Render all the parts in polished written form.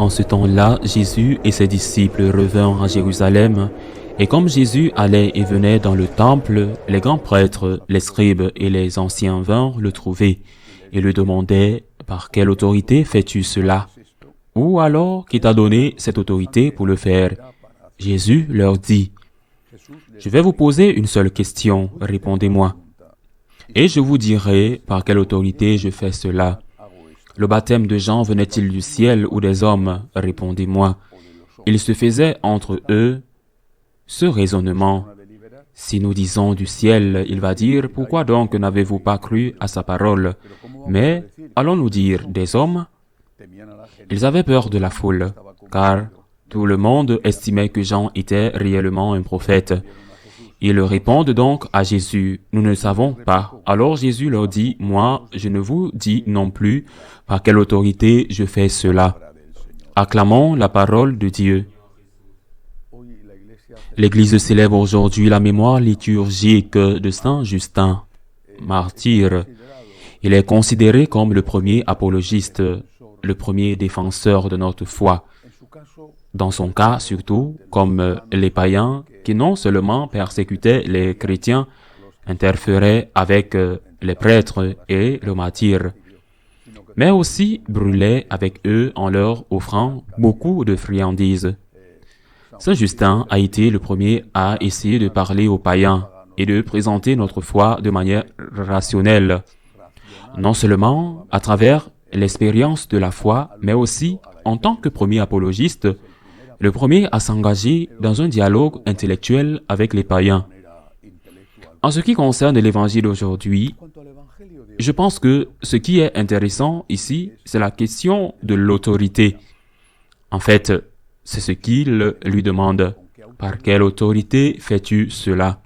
En ce temps-là, Jésus et ses disciples revinrent à Jérusalem, et comme Jésus allait et venait dans le temple, les grands prêtres, les scribes et les anciens vinrent le trouver, et le demandaient, « Par quelle autorité fais-tu cela? Ou alors, qui t'a donné cette autorité pour le faire ?» Jésus leur dit, « Je vais vous poser une seule question, répondez-moi. Et je vous dirai par quelle autorité je fais cela. Le baptême de Jean venait-il du ciel ou des hommes? Répondez-moi. » Il se faisait entre eux ce raisonnement. Si nous disons du ciel, il va dire, « Pourquoi donc n'avez-vous pas cru à sa parole? » Mais allons-nous dire des hommes? Ils avaient peur de la foule, car tout le monde estimait que Jean était réellement un prophète. Ils répondent donc à Jésus, « Nous ne savons pas. » Alors Jésus leur dit, « Moi, je ne vous dis non plus par quelle autorité je fais cela. » Acclamons la parole de Dieu. L'Église célèbre aujourd'hui la mémoire liturgique de Saint Justin, martyr. Il est considéré comme le premier apologiste, le premier défenseur de notre foi. Dans son cas, surtout, comme les païens qui non seulement persécutaient les chrétiens, interféraient avec les prêtres et le martyr, mais aussi brûlaient avec eux en leur offrant beaucoup de friandises. Saint Justin a été le premier à essayer de parler aux païens et de présenter notre foi de manière rationnelle, non seulement à travers l'expérience de la foi, mais aussi en tant que premier apologiste, le premier à s'engager dans un dialogue intellectuel avec les païens. En ce qui concerne l'Évangile aujourd'hui, je pense que ce qui est intéressant ici, c'est la question de l'autorité. En fait, c'est ce qu'il lui demande. Par quelle autorité fais-tu cela?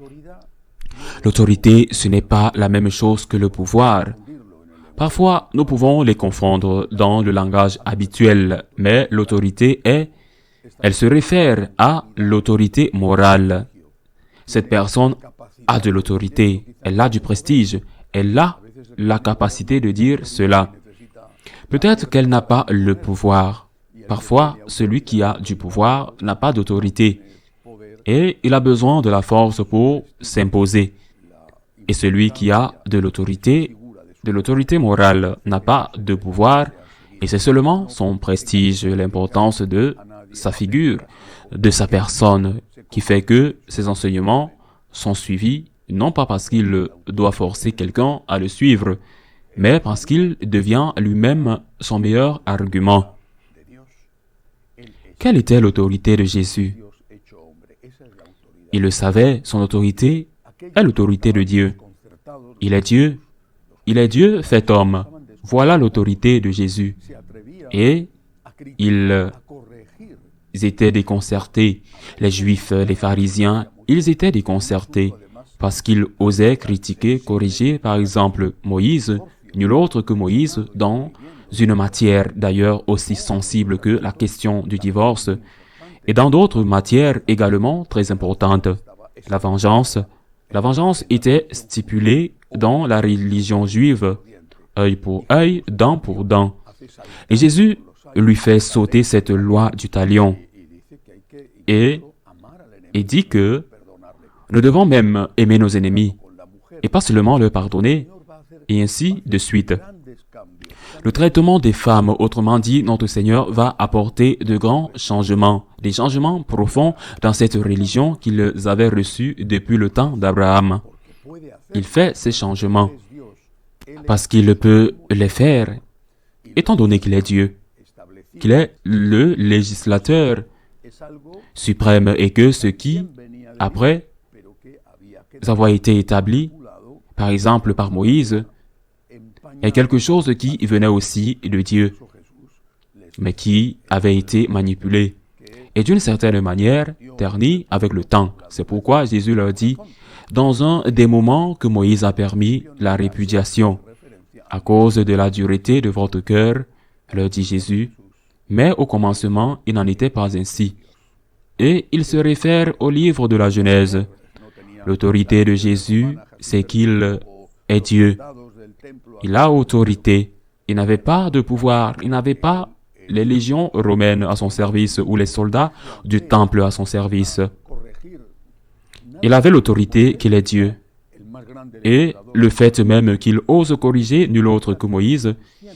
L'autorité, ce n'est pas la même chose que le pouvoir. Parfois, nous pouvons les confondre dans le langage habituel, mais l'autorité elle se réfère à l'autorité morale. Cette personne a de l'autorité, elle a du prestige, elle a la capacité de dire cela. Peut-être qu'elle n'a pas le pouvoir. Parfois, celui qui a du pouvoir n'a pas d'autorité et il a besoin de la force pour s'imposer. Et celui qui a de l'autorité morale, n'a pas de pouvoir et c'est seulement son prestige, l'importance de sa figure, de sa personne, qui fait que ses enseignements sont suivis, non pas parce qu'il doit forcer quelqu'un à le suivre, mais parce qu'il devient lui-même son meilleur argument. Quelle était l'autorité de Jésus? Il le savait, son autorité est l'autorité de Dieu. Il est Dieu fait homme. Voilà l'autorité de Jésus. Et ils étaient déconcertés. Les Juifs, les pharisiens, ils étaient déconcertés parce qu'ils osaient critiquer, corriger, par exemple, Moïse, nul autre que Moïse, dans une matière d'ailleurs aussi sensible que la question du divorce, et dans d'autres matières également très importantes. La vengeance était stipulée dans la religion juive, œil pour œil, dent pour dent. Et Jésus lui fait sauter cette loi du talion et dit que nous devons même aimer nos ennemis et pas seulement leur pardonner, et ainsi de suite. Le traitement des femmes, autrement dit, notre Seigneur va apporter de grands changements, des changements profonds dans cette religion qu'ils avaient reçue depuis le temps d'Abraham. Il fait ces changements parce qu'il peut les faire, étant donné qu'il est Dieu, qu'il est le législateur suprême et que ce qui, après avoir été établi, par exemple par Moïse, est quelque chose qui venait aussi de Dieu, mais qui avait été manipulé et d'une certaine manière terni avec le temps. C'est pourquoi Jésus leur dit, dans un des moments que Moïse a permis la répudiation, à cause de la dureté de votre cœur, leur dit Jésus, mais au commencement, il n'en était pas ainsi. Et il se réfère au livre de la Genèse. L'autorité de Jésus, c'est qu'il est Dieu. Il a autorité. Il n'avait pas de pouvoir. Il n'avait pas les légions romaines à son service ou les soldats du temple à son service. Il avait l'autorité qu'il est Dieu. Et le fait même qu'il ose corriger nul autre que Moïse,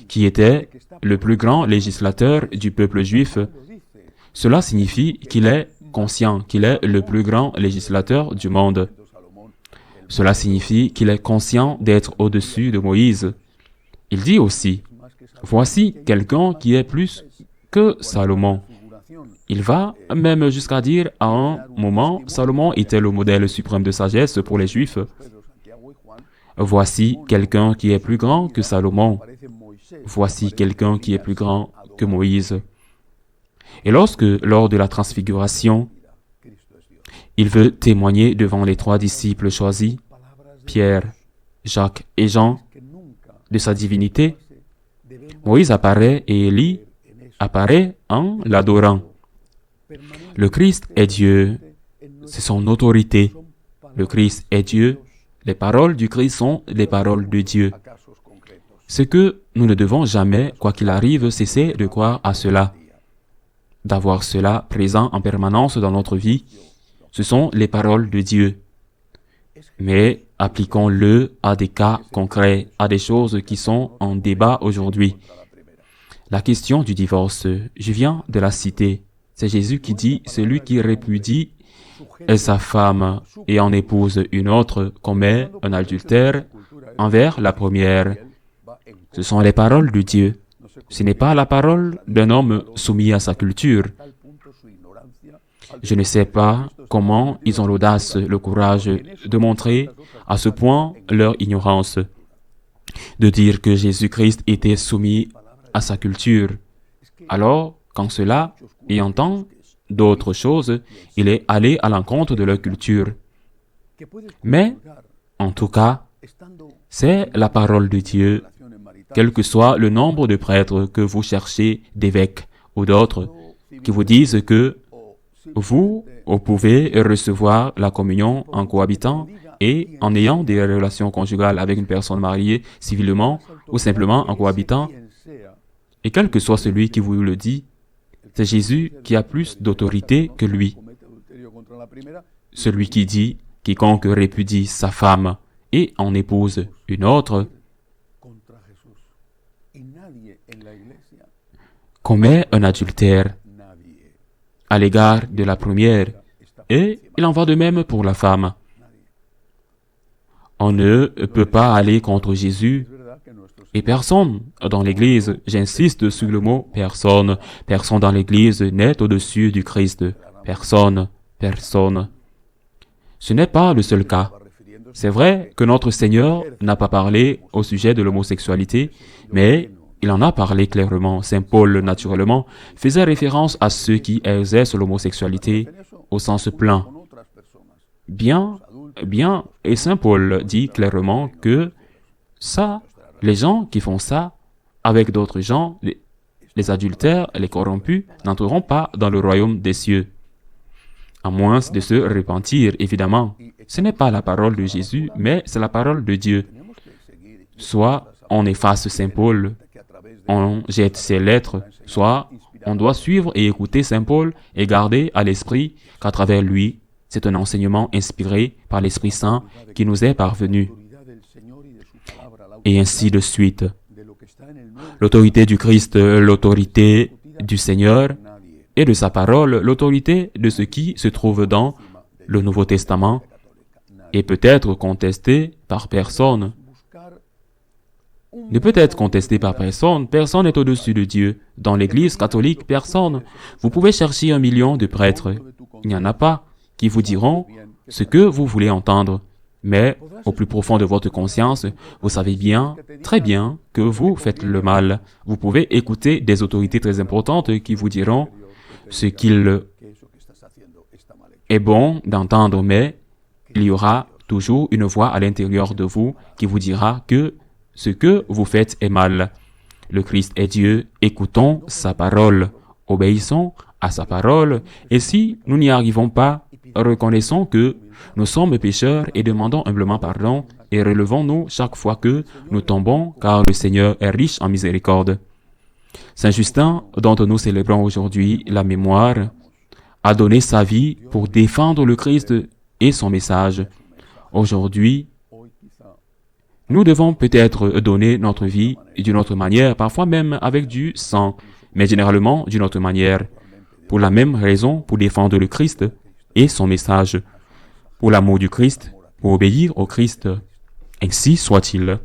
qui était le plus grand législateur du peuple juif, cela signifie qu'il est conscient qu'il est le plus grand législateur du monde. Cela signifie qu'il est conscient d'être au-dessus de Moïse. Il dit aussi, « Voici quelqu'un qui est plus que Salomon. » Il va même jusqu'à dire, à un moment, Salomon était le modèle suprême de sagesse pour les Juifs. Voici quelqu'un qui est plus grand que Salomon. Voici quelqu'un qui est plus grand que Moïse. Et lorsque, lors de la transfiguration, il veut témoigner devant les 3 disciples choisis, Pierre, Jacques et Jean, de sa divinité, Moïse apparaît et Élie apparaît en l'adorant. Le Christ est Dieu, c'est son autorité. Le Christ est Dieu, les paroles du Christ sont les paroles de Dieu. Ce que nous ne devons jamais, quoi qu'il arrive, cesser de croire à cela, d'avoir cela présent en permanence dans notre vie, ce sont les paroles de Dieu. Mais appliquons-le à des cas concrets, à des choses qui sont en débat aujourd'hui. La question du divorce, je viens de la citer. C'est Jésus qui dit, celui qui répudie sa femme et en épouse une autre commet un adultère envers la première. Ce sont les paroles de Dieu. Ce n'est pas la parole d'un homme soumis à sa culture. Je ne sais pas comment ils ont l'audace, le courage de montrer à ce point leur ignorance, de dire que Jésus-Christ était soumis à sa culture. Alors, quand cela, et entend d'autres choses, il est allé à l'encontre de leur culture. Mais, en tout cas, c'est la parole de Dieu, quel que soit le nombre de prêtres que vous cherchez, d'évêques ou d'autres, qui vous disent que vous pouvez recevoir la communion en cohabitant et en ayant des relations conjugales avec une personne mariée civilement ou simplement en cohabitant. Et quel que soit celui qui vous le dit, c'est Jésus qui a plus d'autorité que lui. Celui qui dit, quiconque répudie sa femme et en épouse une autre, commet un adultère à l'égard de la première, et il en va de même pour la femme. On ne peut pas aller contre Jésus, et personne dans l'Église, j'insiste sur le mot personne, personne dans l'Église n'est au-dessus du Christ, personne. Ce n'est pas le seul cas. C'est vrai que notre Seigneur n'a pas parlé au sujet de l'homosexualité, mais il en a parlé clairement. Saint Paul, naturellement, faisait référence à ceux qui exercent l'homosexualité au sens plein. Bien, et Saint Paul dit clairement que ça, les gens qui font ça avec d'autres gens, les adultères, les corrompus, n'entreront pas dans le royaume des cieux. À moins de se repentir, évidemment. Ce n'est pas la parole de Jésus, mais c'est la parole de Dieu. Soit on efface Saint Paul, on jette ses lettres, soit on doit suivre et écouter Saint Paul et garder à l'esprit qu'à travers lui, c'est un enseignement inspiré par l'Esprit Saint qui nous est parvenu. Et ainsi de suite. L'autorité du Christ, l'autorité du Seigneur et de sa parole, l'autorité de ce qui se trouve dans le Nouveau Testament et peut être contestée par personne. Ne peut être contesté par personne. Personne n'est au-dessus de Dieu. Dans l'Église catholique, personne. Vous pouvez chercher 1 million de prêtres. Il n'y en a pas qui vous diront ce que vous voulez entendre. Mais au plus profond de votre conscience, vous savez bien, très bien, que vous faites le mal. Vous pouvez écouter des autorités très importantes qui vous diront ce qu'il est bon d'entendre, mais il y aura toujours une voix à l'intérieur de vous qui vous dira que ce que vous faites est mal. Le Christ est Dieu, écoutons sa parole, obéissons à sa parole, et si nous n'y arrivons pas, reconnaissons que nous sommes pécheurs et demandons humblement pardon et relevons-nous chaque fois que nous tombons, car le Seigneur est riche en miséricorde. Saint Justin, dont nous célébrons aujourd'hui la mémoire, a donné sa vie pour défendre le Christ et son message. Aujourd'hui, nous devons peut-être donner notre vie d'une autre manière, parfois même avec du sang, mais généralement d'une autre manière, pour la même raison, pour défendre le Christ et son message, pour l'amour du Christ, pour obéir au Christ. Ainsi soit-il.